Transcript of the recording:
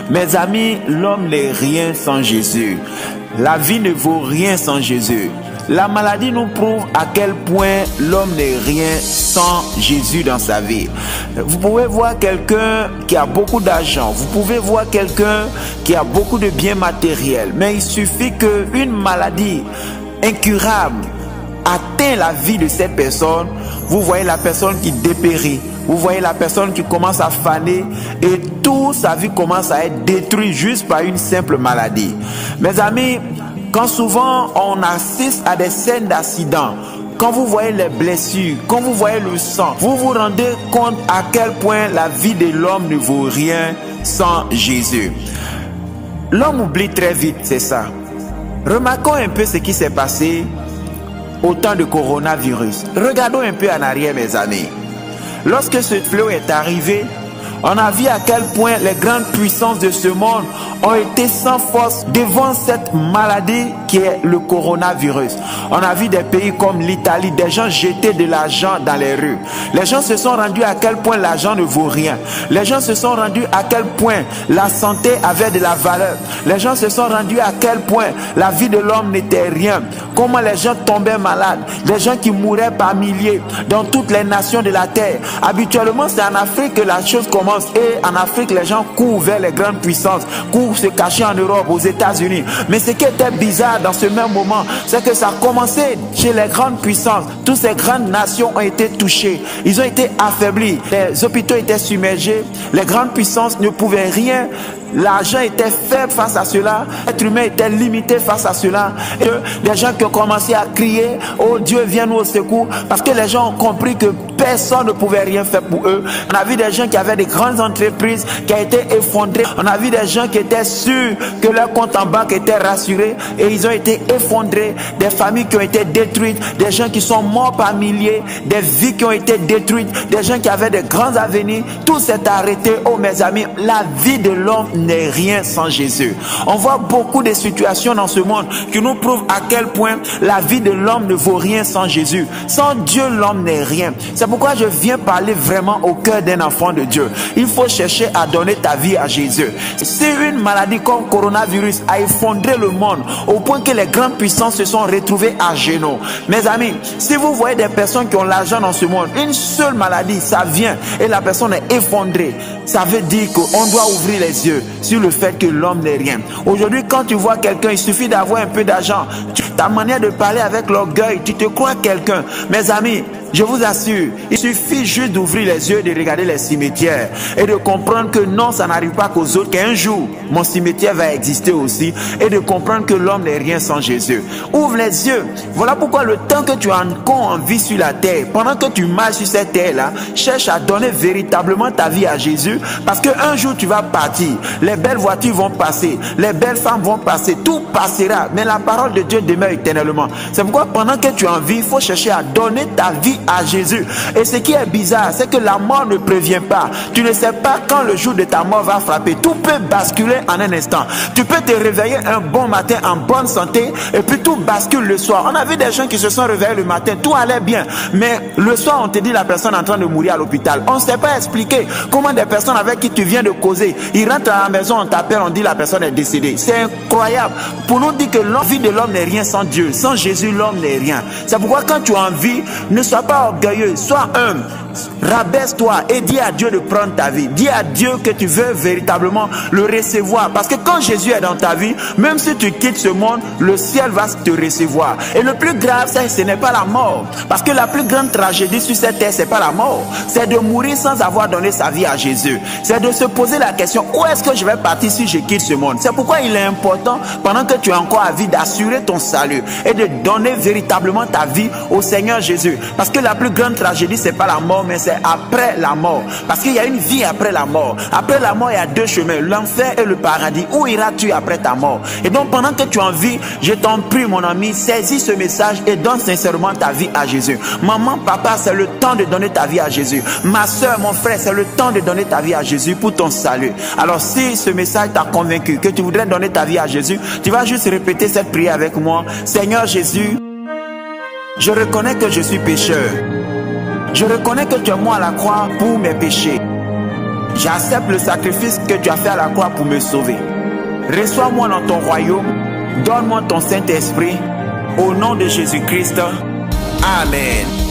Mes amis, l'homme n'est rien sans Jésus. La vie ne vaut rien sans Jésus. La maladie nous prouve à quel point l'homme n'est rien sans Jésus dans sa vie. Vous pouvez voir quelqu'un qui a beaucoup d'argent, vous pouvez voir quelqu'un qui a beaucoup de biens matériels, mais il suffit qu'une maladie incurable atteint la vie de cette personne, vous voyez la personne qui dépérit, vous voyez la personne qui commence à faner et toute sa vie commence à être détruite juste par une simple maladie. Mes amis, quand souvent on assiste à des scènes d'accident, quand vous voyez les blessures, quand vous voyez le sang, vous vous rendez compte à quel point la vie de l'homme ne vaut rien sans Jésus. L'homme oublie très vite, c'est ça. Remarquons un peu ce qui s'est passé au temps de coronavirus. Regardons un peu en arrière, mes amis. Lorsque ce fléau est arrivé, on a vu à quel point les grandes puissances de ce monde ont été sans force devant cette maladie qui est le coronavirus. On a vu des pays comme l'Italie, des gens jeter de l'argent dans les rues. Les gens se sont rendus à quel point l'argent ne vaut rien. Les gens se sont rendus à quel point la santé avait de la valeur. Les gens se sont rendus à quel point la vie de l'homme n'était rien. Comment les gens tombaient malades. Les gens qui mouraient par milliers dans toutes les nations de la terre. Habituellement, c'est en Afrique que la chose commence. Et en Afrique, les gens courent vers les grandes puissances, courent se cacher en Europe, aux États-Unis. Mais ce qui était bizarre dans ce même moment, c'est que ça a commencé chez les grandes puissances. Toutes ces grandes nations ont été touchées. Ils ont été affaiblis. Les hôpitaux étaient submergés. Les grandes puissances ne pouvaient rien. L'argent était faible face à cela. L'être humain était limité face à cela. Et des gens qui ont commencé à crier, oh Dieu, viens nous au secours. Parce que les gens ont compris que personne ne pouvait rien faire pour eux. On a vu des gens qui avaient des grandes entreprises qui ont été effondrées. On a vu des gens qui étaient sûrs que leur compte en banque était rassuré et ils ont été effondrés. Des familles qui ont été détruites, des gens qui sont morts par milliers, des vies qui ont été détruites, des gens qui avaient de grands avenirs. Tout s'est arrêté. Oh mes amis, la vie de l'homme n'est rien sans Jésus. On voit beaucoup de situations dans ce monde qui nous prouvent à quel point la vie de l'homme ne vaut rien sans Jésus. Sans Dieu, l'homme n'est rien. C'est pourquoi je viens parler vraiment au cœur d'un enfant de Dieu. Il faut chercher à donner ta vie à Jésus. Si une maladie comme coronavirus a effondré le monde au point que les grandes puissances se sont retrouvées à genoux, mes amis, si vous voyez des personnes qui ont l'argent dans ce monde, une seule maladie, ça vient et la personne est effondrée, ça veut dire qu'on doit ouvrir les yeux sur le fait que l'homme n'est rien. Aujourd'hui, quand tu vois quelqu'un, il suffit d'avoir un peu d'argent. Ta manière de parler avec l'orgueil, tu te crois quelqu'un. Mes amis, je vous assure, il suffit juste d'ouvrir les yeux et de regarder les cimetières et de comprendre que non, ça n'arrive pas qu'aux autres, qu'un jour, mon cimetière va exister aussi, et de comprendre que l'homme n'est rien sans Jésus. Ouvre les yeux. Voilà pourquoi le temps que tu as encore en vie sur la terre, pendant que tu marches sur cette terre-là, cherche à donner véritablement ta vie à Jésus, parce qu'un jour tu vas partir. Les belles voitures vont passer, les belles femmes vont passer, tout passera, mais la parole de Dieu demeure éternellement. C'est pourquoi pendant que tu es en vie, il faut chercher à donner ta vie à Jésus. Et ce qui est bizarre, c'est que la mort ne prévient pas. Tu ne sais pas quand le jour de ta mort va frapper. Tout peut basculer en un instant. Tu peux te réveiller un bon matin en bonne santé et puis tout bascule le soir. On a vu des gens qui se sont réveillés le matin, tout allait bien, mais le soir on te dit la personne est en train de mourir à l'hôpital. On ne sait pas expliquer comment des personnes avec qui tu viens de causer, ils rentrent à la maison, on t'appelle, on dit la personne est décédée. C'est incroyable. Pour nous dire que la vie de l'homme n'est rien sans Dieu. Sans Jésus, l'homme n'est rien. C'est pourquoi quand tu as envie, ne sois pas orgueilleux, sois humble, rabaisse-toi et dis à Dieu de prendre ta vie. Dis à Dieu que tu veux véritablement le recevoir, parce que quand Jésus est dans ta vie, même si tu quittes ce monde, le ciel va te recevoir. Et le plus grave, ce n'est pas la mort, parce que la plus grande tragédie sur cette terre, c'est pas la mort, c'est de mourir sans avoir donné sa vie à Jésus. C'est de se poser la question, où est-ce que je vais partir si je quitte ce monde? C'est pourquoi il est important, pendant que tu es encore à vie, d'assurer ton salut et de donner véritablement ta vie au Seigneur Jésus. Parce que la plus grande tragédie, c'est pas la mort, mais c'est après la mort. Parce qu'il y a une vie après la mort. Après la mort, il y a deux chemins, l'enfer et le paradis. Où iras-tu après ta mort? Et donc, pendant que tu es en vie, je t'en prie, mon ami, saisis ce message et donne sincèrement ta vie à Jésus. Maman, papa, c'est le temps de donner ta vie à Jésus. Ma soeur, mon frère, c'est le temps de donner ta vie à Jésus pour ton salut. Alors, si ce message t'a convaincu que tu voudrais donner ta vie à Jésus, tu vas juste répéter cette prière avec moi. Seigneur Jésus, je reconnais que je suis pécheur. Je reconnais que tu es mort à la croix pour mes péchés. J'accepte le sacrifice que tu as fait à la croix pour me sauver. Reçois-moi dans ton royaume. Donne-moi ton Saint-Esprit. Au nom de Jésus-Christ. Amen.